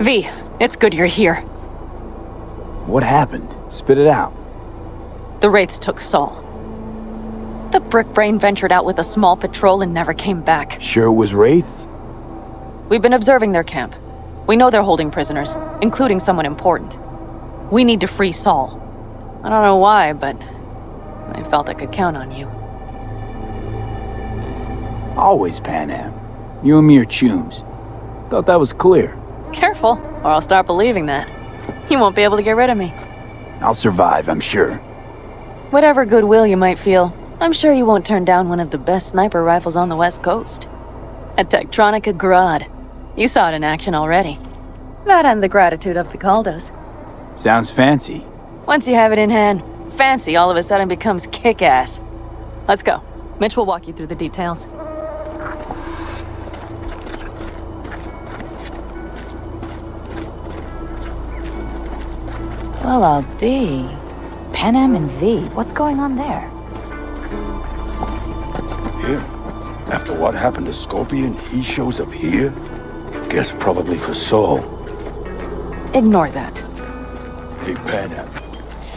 V, it's good you're here. What happened? Spit it out. The Wraiths took Saul. The Brickbrain ventured out with a small patrol and never came back. Sure it was Wraiths? We've been observing their camp. We know they're holding prisoners, including someone important. We need to free Saul. I don't know why, but I felt I could count on you. Always, Panam. You and me are chums. Thought that was clear. Careful, or I'll start believing that. You won't be able to get rid of me. I'll survive, I'm sure. Whatever goodwill you might feel, I'm sure you won't turn down one of the best sniper rifles on the West Coast. A Tektronica Grad. You saw it in action already. That and the gratitude of the Caldos. Sounds fancy. Once you have it in hand, fancy all of a sudden becomes kick-ass. Let's go. Mitch will walk you through the details. Well, I'll be. Panam and V, what's going on there? Him? After what happened to Scorpion, he shows up here? Guess probably for Saul. Ignore that. Hey, Panam.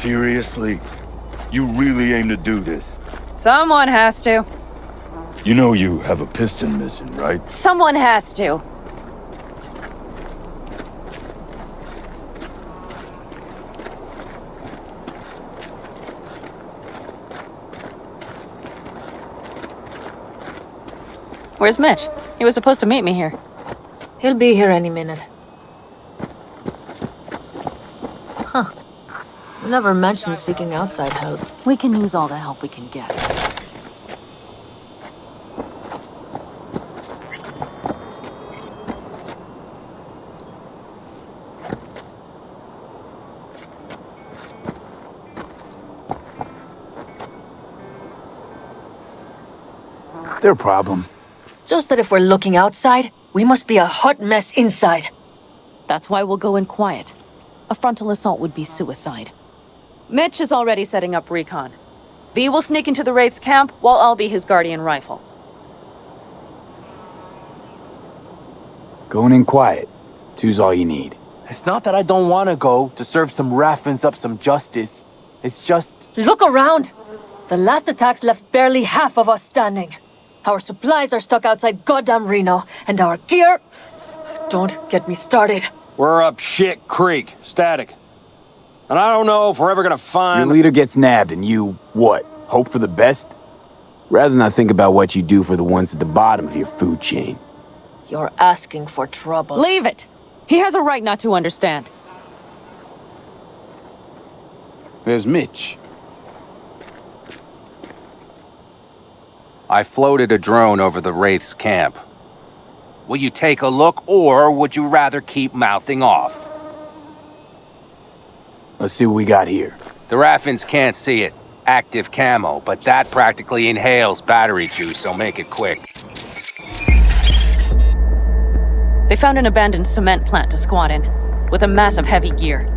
Seriously? You really aim to do this? Someone has to. You know you have a piston missing, right? Someone has to. Where's Mitch? He was supposed to meet me here. He'll be here any minute. Huh. Never mentioned seeking outside help. We can use all the help we can get. Their problem. Just that if we're looking outside, we must be a hot mess inside. That's why we'll go in quiet. A frontal assault would be suicide. Mitch is already setting up recon. V will sneak into the Wraith's camp while I'll be his guardian rifle. Going in quiet. Two's all you need. It's not that I don't want to go to serve some Raffins up some justice. It's just... Look around! The last attacks left barely half of us standing. Our supplies are stuck outside goddamn Reno, and our gear... Don't get me started. We're up shit creek, static. And I don't know if we're ever gonna find... Your leader gets nabbed and you, what, hope for the best? Rather not think about what you do for the ones at the bottom of your food chain. You're asking for trouble. Leave it! He has a right not to understand. There's Mitch. I floated a drone over the Wraith's camp. Will you take a look, or would you rather keep mouthing off? Let's see what we got here. The Raffins can't see it. Active camo, but that practically inhales battery juice, so make it quick. They found an abandoned cement plant to squat in, with a massive heavy gear.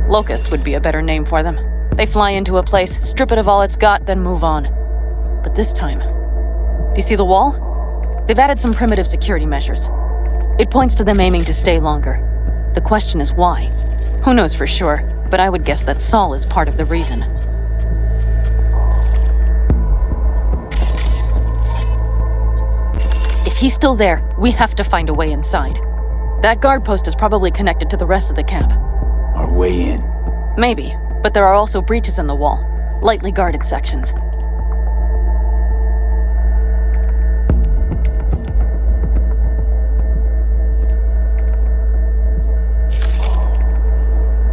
Locust would be a better name for them. They fly into a place, strip it of all it's got, then move on. But this time... Do you see the wall? They've added some primitive security measures. It points to them aiming to stay longer. The question is why? Who knows for sure, but I would guess that Saul is part of the reason. If he's still there, we have to find a way inside. That guard post is probably connected to the rest of the camp. Our way in. Maybe, but there are also breaches in the wall. Lightly guarded sections.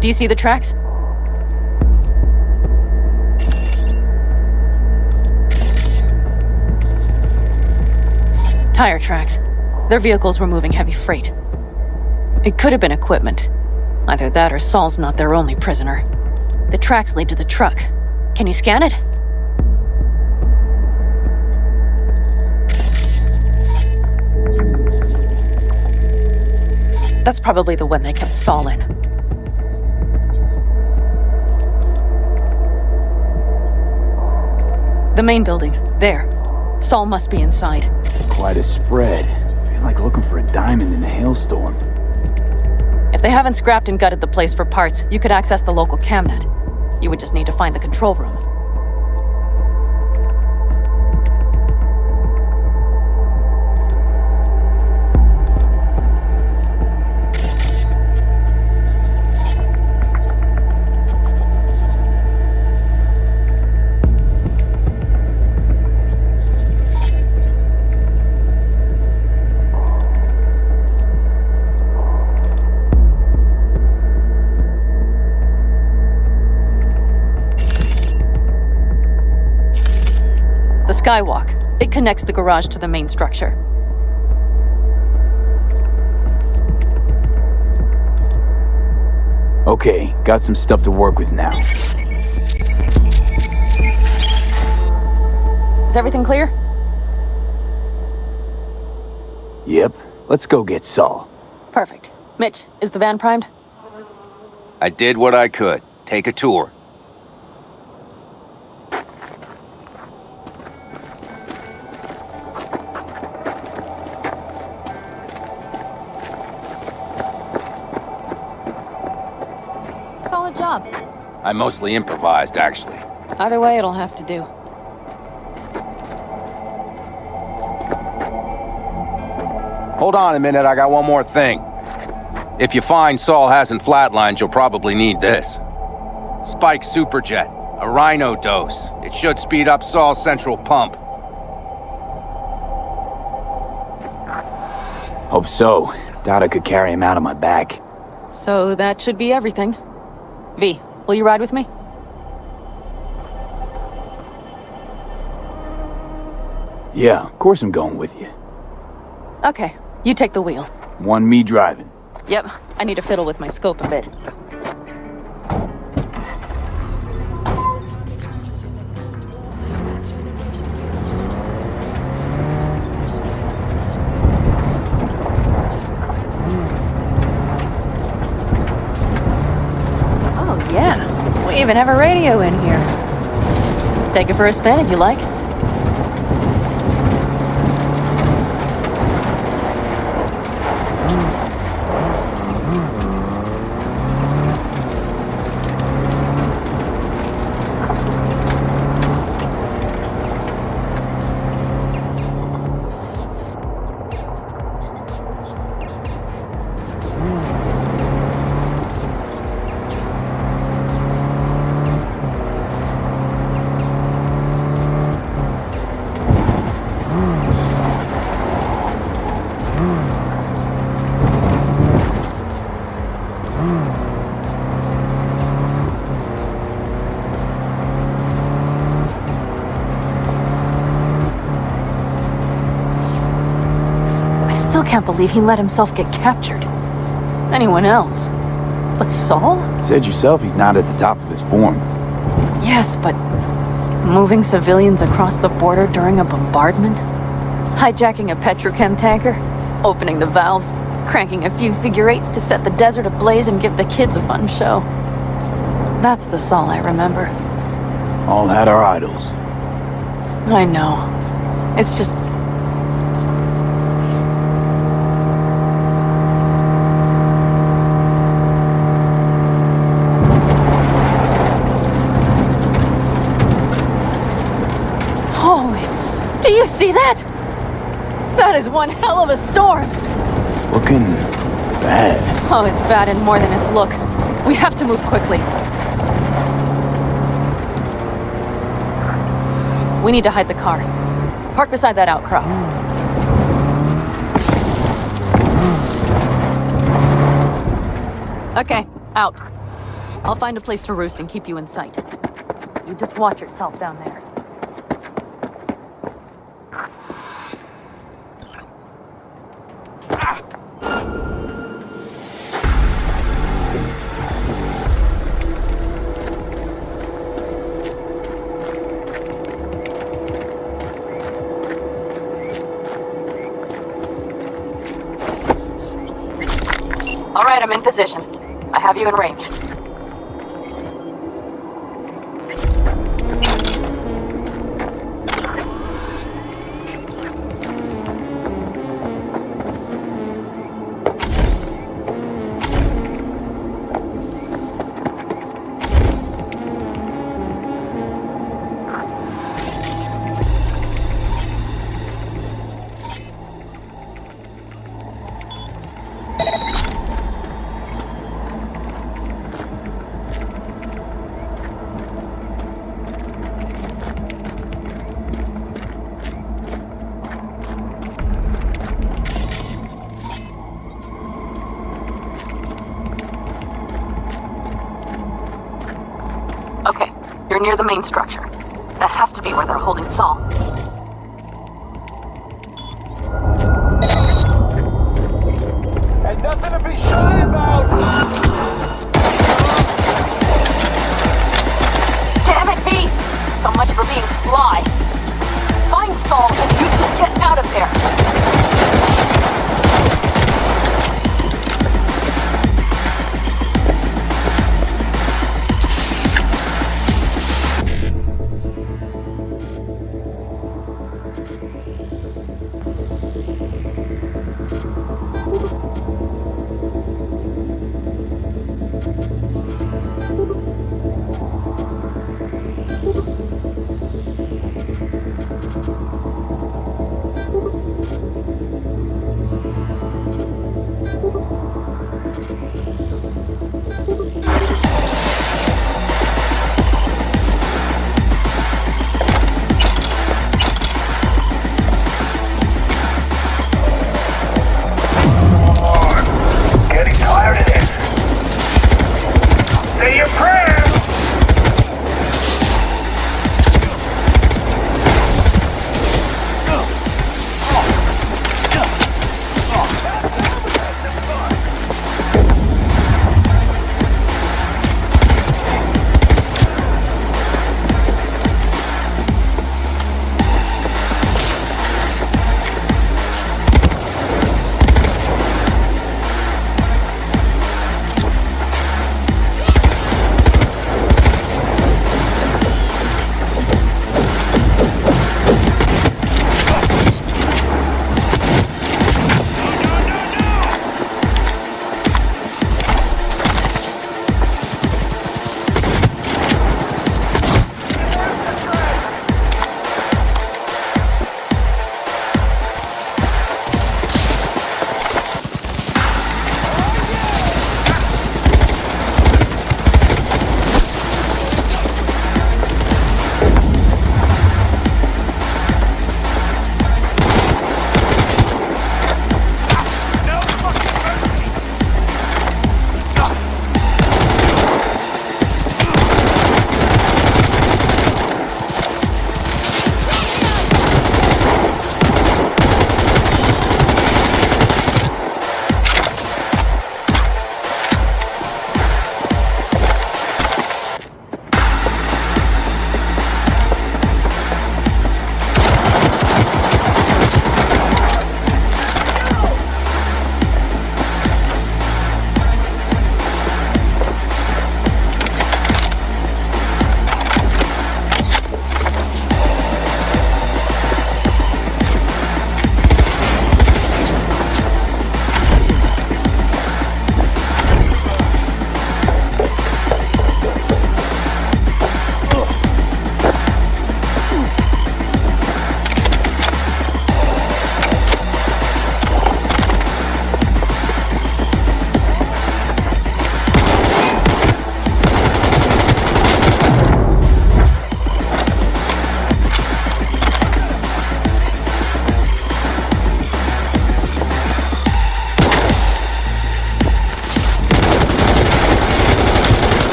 Do you see the tracks? Tire tracks. Their vehicles were moving heavy freight. It could have been equipment. Either that or Saul's not their only prisoner. The tracks lead to the truck. Can you scan it? That's probably the one they kept Saul in. The main building. There. Saul must be inside. Quite a spread. I feel like looking for a diamond in a hailstorm. If they haven't scrapped and gutted the place for parts, you could access the local camnet. You would just need to find the control room. Skywalk. It connects the garage to the main structure. Okay, got some stuff to work with now. Is everything clear? Yep, let's go get Saul. Perfect. Mitch, is the van primed? I did what I could. Take a tour. Solid job. I mostly improvised, actually. Either way, it'll have to do. Hold on a minute, I got one more thing. If you find Saul hasn't flatlined, you'll probably need this. Spike Superjet, a Rhino dose. It should speed up Saul's central pump. Hope so. Doubt I could carry him out on my back. So that should be everything. V, will you ride with me? Yeah, of course I'm going with you. Okay, you take the wheel. One me driving. Yep, I need to fiddle with my scope a bit. Oh yeah, we even have a radio in here. Take it for a spin if you like. Still can't believe he let himself get captured. Anyone else? But Saul? Said yourself he's not at the top of his form. Yes, but moving civilians across the border during a bombardment? Hijacking a petrochem tanker? Opening the valves? Cranking a few figure eights to set the desert ablaze and give the kids a fun show? That's the Saul I remember. All had our idols. I know. It's just... Do you see that? That is one hell of a storm. Looking bad. Oh, it's bad in more than its look. We have to move quickly. We need to hide the car. Park beside that outcrop. Okay, out. I'll find a place to roost and keep you in sight. You just watch yourself down there. All right, I'm in position. I have you in range. You're near the main structure. That has to be where they're holding Saul. And nothing to be shy about! Damn it, V! So much for being sly. Find Saul and you two get out of there! Getting tired of this. Say your prayers!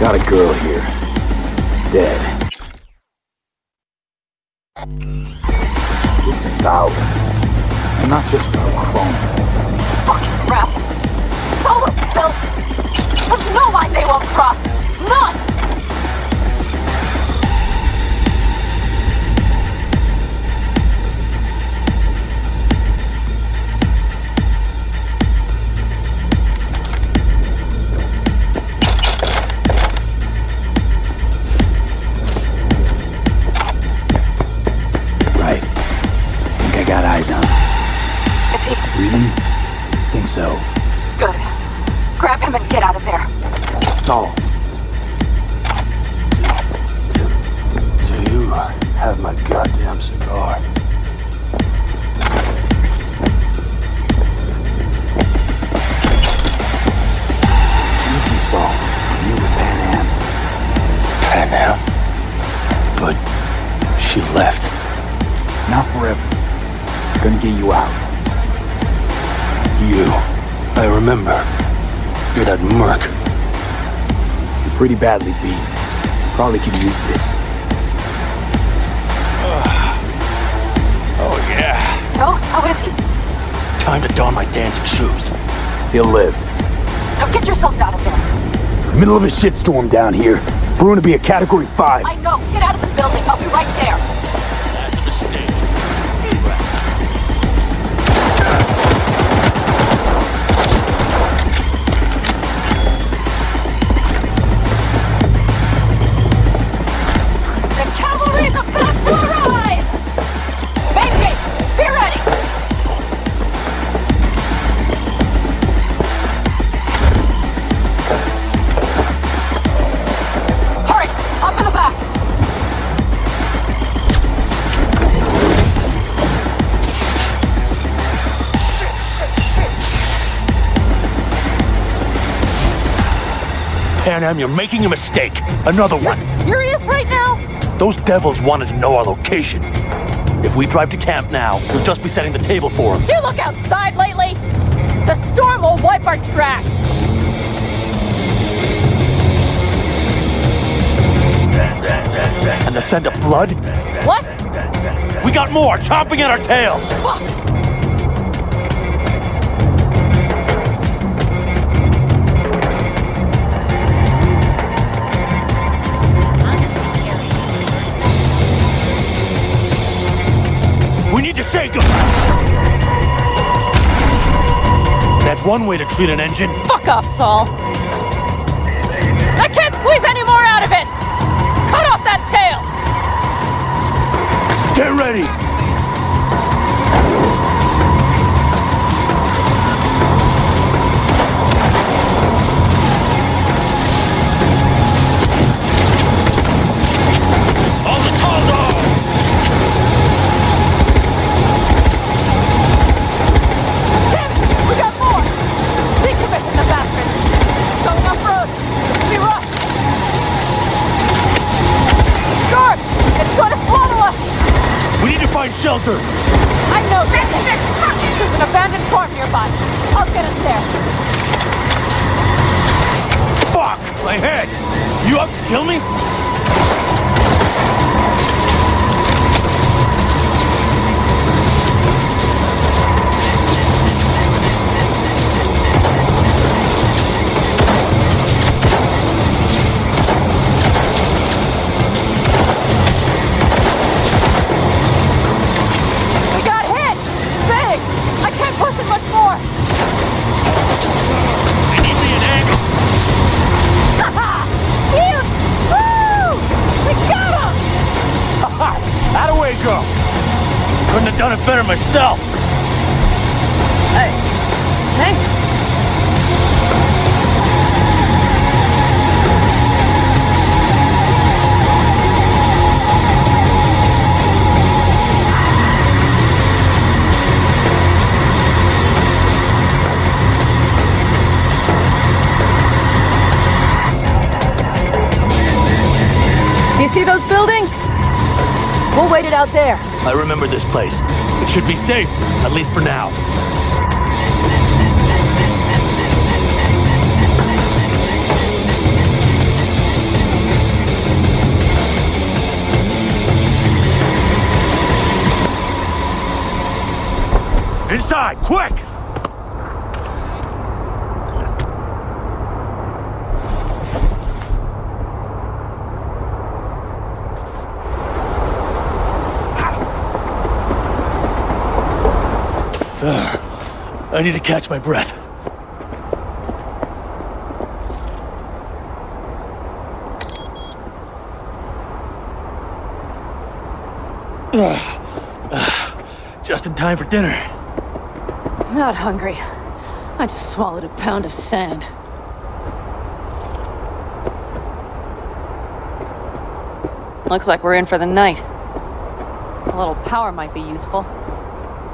Got a girl here. Dead. Disemboweled. And not just for her chrome. Fucking rabbits. Saul is filthy. There's no line they won't cross. None! Right. Think I got eyes on him. Is he? Breathing? Think so. Good. Grab him and get out of there. Saul. Do you have my goddamn cigar? Easy, Saul. You with Panam. Panam? But she left. Not forever. Gonna get you out. You. I remember. You're that merc. You're pretty badly beat. Probably could use this. Oh, yeah. So, how is he? Time to don my dancing shoes. He'll live. Now get yourselves out of there. Middle of a shitstorm down here. Brewing to be a Category 5. I know. Get out of the building. I'll be right there. That's a mistake. The cavalry's about to arrive! Main gate, be ready! Hurry, up in the back! Panam, you're making a mistake. Another one. Serious right now? Those devils wanted to know our location. If we drive to camp now, we'll just be setting the table for them. You look outside lately? The storm will wipe our tracks. And the scent of blood? What? We got more chomping at our tail. Fuck! We need to shake them. That's one way to treat an engine. Fuck off, Saul. I can't squeeze any more out of it! Cut off that tail! Get ready. All the tall dogs. Damn it! We got more! Decommission the bastards! Going off-road! Be rough! George! It's going to swallow us! We need to find shelter. I know this! There's an abandoned farm nearby. I'll get us there. Fuck! My head! You up to kill me? We got hit! Big! I can't push it much more! I need me an egg. Haha! Cute! Woo! We got him! How'd away go? Couldn't have done it better myself. Thanks. You see those buildings? We'll wait it out there. I remember this place. It should be safe, at least for now. Inside, quick! I need to catch my breath. Just in time for dinner. Not hungry. I just swallowed a pound of sand. Looks like we're in for the night. A little power might be useful.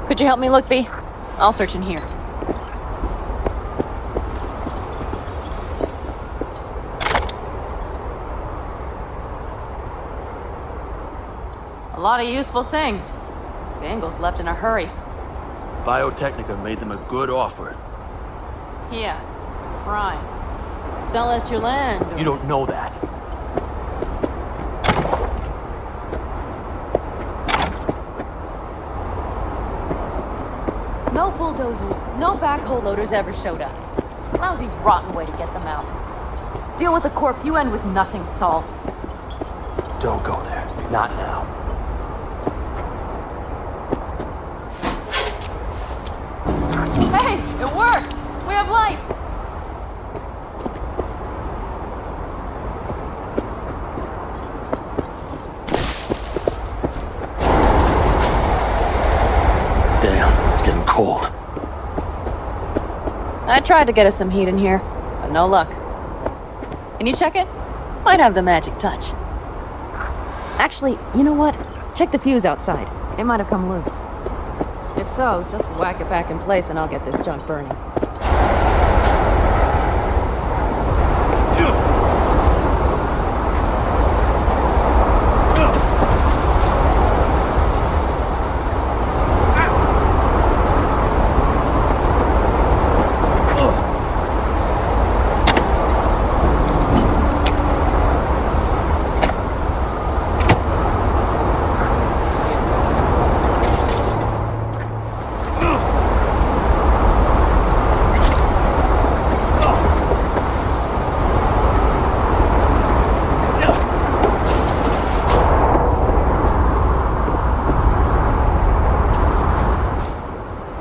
Could you help me look, V? I'll search in here. A lot of useful things. The Engels left in a hurry. Biotechnica made them a good offer. Yeah, prime. Sell us your land. Or... You don't know that. No bulldozers, no backhoe loaders ever showed up. Lousy, rotten way to get them out. Deal with the Corp, you end with nothing, Saul. Don't go there. Not now. Hey, it worked! We have lights! Damn, it's getting cold. I tried to get us some heat in here, but no luck. Can you check it? Might have the magic touch. Actually, you know what? Check the fuse outside. It might have come loose. If so, just whack it back in place and I'll get this junk burning.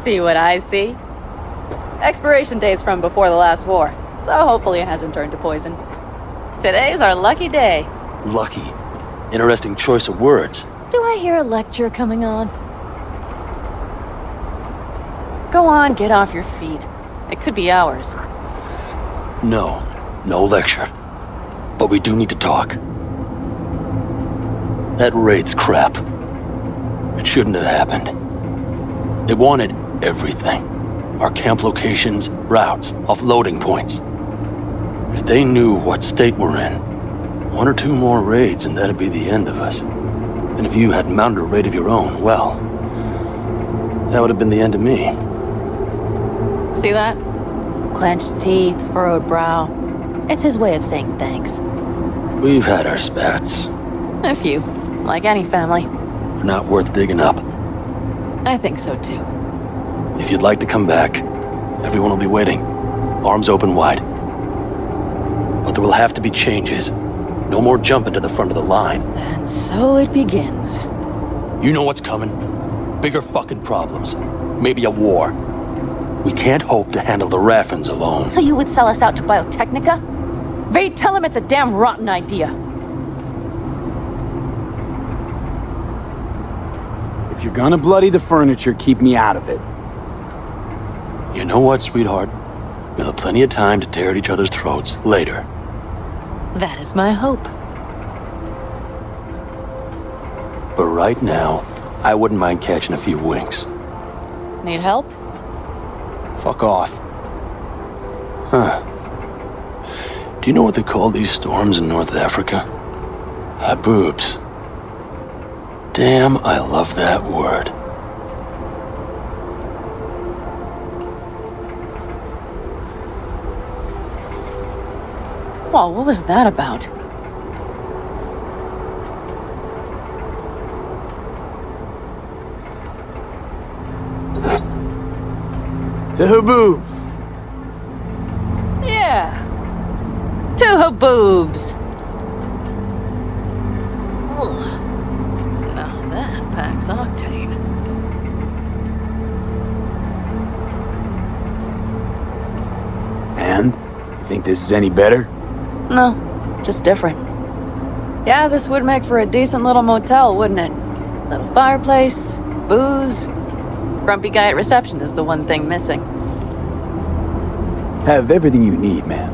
See what I see? Expiration date's from before the last war, so hopefully it hasn't turned to poison. Today's our lucky day. Lucky. Interesting choice of words. Do I hear a lecture coming on? Go on, get off your feet. It could be hours. No. No lecture. But we do need to talk. That raid's crap. It shouldn't have happened. They wanted everything. Our camp locations, routes, offloading points. If they knew what state we're in, 1 or 2 more raids and that'd be the end of us. And if you had mounted a raid of your own, well, that would have been the end of me. See that? Clenched teeth, furrowed brow. It's his way of saying thanks. We've had our spats. A few, like any family. They're not worth digging up. I think so too. If you'd like to come back, everyone will be waiting. Arms open wide. But there will have to be changes. No more jumping to the front of the line. And so it begins. You know what's coming. Bigger fucking problems. Maybe a war. We can't hope to handle the Raffins alone. So you would sell us out to Biotechnica? Vade, tell him it's a damn rotten idea. If you're gonna bloody the furniture, keep me out of it. You know what, sweetheart? We'll have plenty of time to tear at each other's throats later. That is my hope. But right now, I wouldn't mind catching a few winks. Need help? Fuck off. Huh. Do you know what they call these storms in North Africa? Haboobs. Damn, I love that word. Whoa, what was that about? To haboobs. Yeah. To haboobs. Ugh. Now that packs octane. And? You think this is any better? No, just different. Yeah, this would make for a decent little motel, wouldn't it? Little fireplace, booze. Grumpy guy at reception is the one thing missing. Have everything you need, ma'am.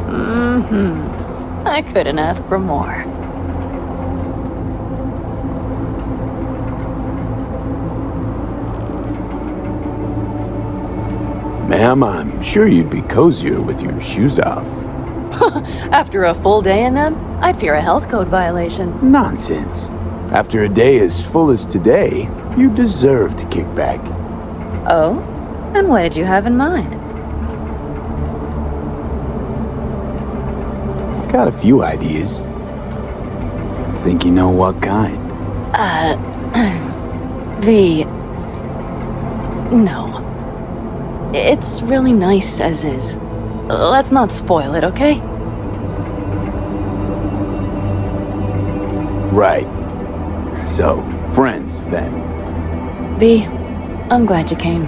Mm-hmm. I couldn't ask for more. Ma'am, I'm sure you'd be cozier with your shoes off. After a full day in them, I'd fear a health code violation. Nonsense. After a day as full as today, you deserve to kick back. Oh? And what did you have in mind? Got a few ideas. Think you know what kind? V. No. It's really nice as is. Let's not spoil it, okay? Right. So, friends, then. V, I'm glad you came.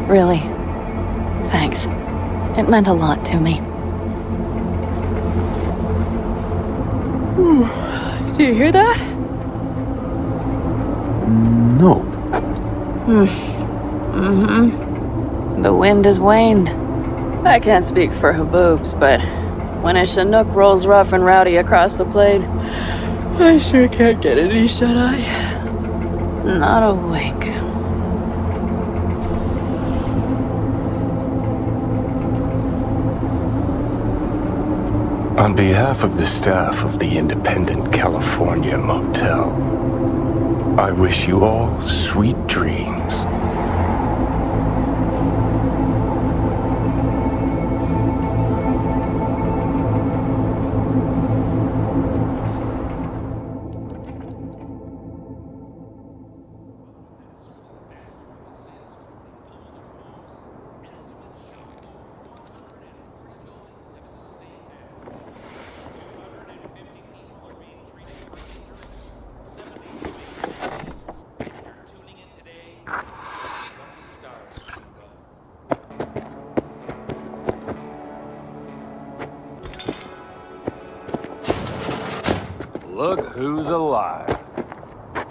Really. Thanks. It meant a lot to me. Do you hear that? Nope. Mm-hmm. The wind has waned. I can't speak for haboobs, but when a Chinook rolls rough and rowdy across the plain, I sure can't get any shut-eye. Not a wink. On behalf of the staff of the Independent California Motel, I wish you all sweet dreams. Look who's alive.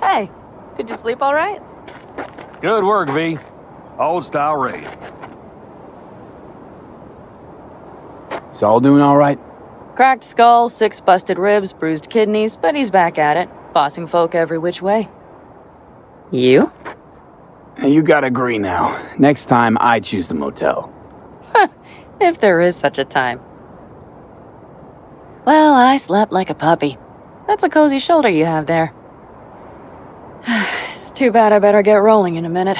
Hey, did you sleep all right? Good work, V. Old style raid. Saul doing all right? Cracked skull, 6 busted ribs, bruised kidneys, but he's back at it, bossing folk every which way. You? You gotta agree now. Next time, I choose the motel. If there is such a time. Well, I slept like a puppy. That's a cozy shoulder you have there. It's too bad I better get rolling in a minute.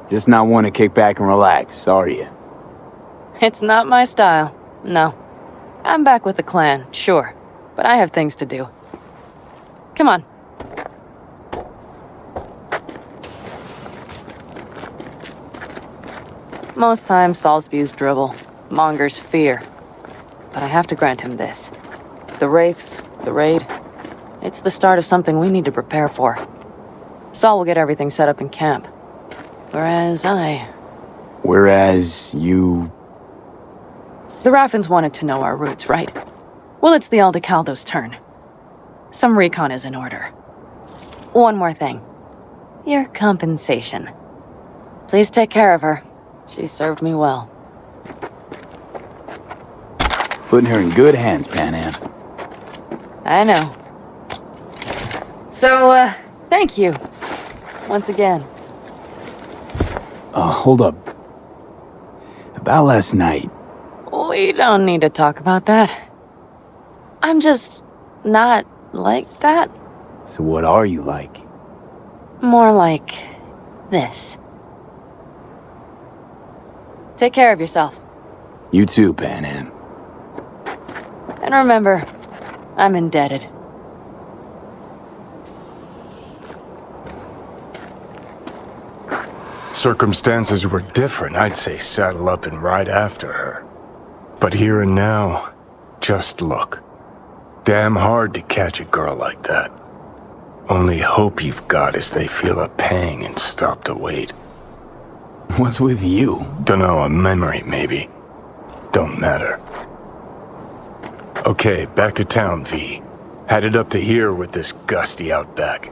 Just not want to kick back and relax, are you? It's not my style, no. I'm back with the clan, sure, but I have things to do. Come on. Most times, Saul spews dribble, mongers fear. But I have to grant him this. The Wraiths, the raid, it's the start of something we need to prepare for. Saul will get everything set up in camp. Whereas you... The Raffins wanted to know our roots, right? Well, it's the Aldecaldo's turn. Some recon is in order. One more thing. Your compensation. Please take care of her. She served me well. Putting her in good hands, Panam. I know. So, thank you. Once again. Hold up. About last night. We don't need to talk about that. I'm just not like that. So what are you like? More like this. Take care of yourself. You too, Panam. And remember, I'm indebted. Circumstances were different, I'd say saddle up and ride after her. But here and now, just look. Damn hard to catch a girl like that. Only hope you've got is they feel a pang and stop to wait. What's with you? Dunno, a memory maybe. Don't matter. Okay, back to town, V. Headed up to here with this gusty outback.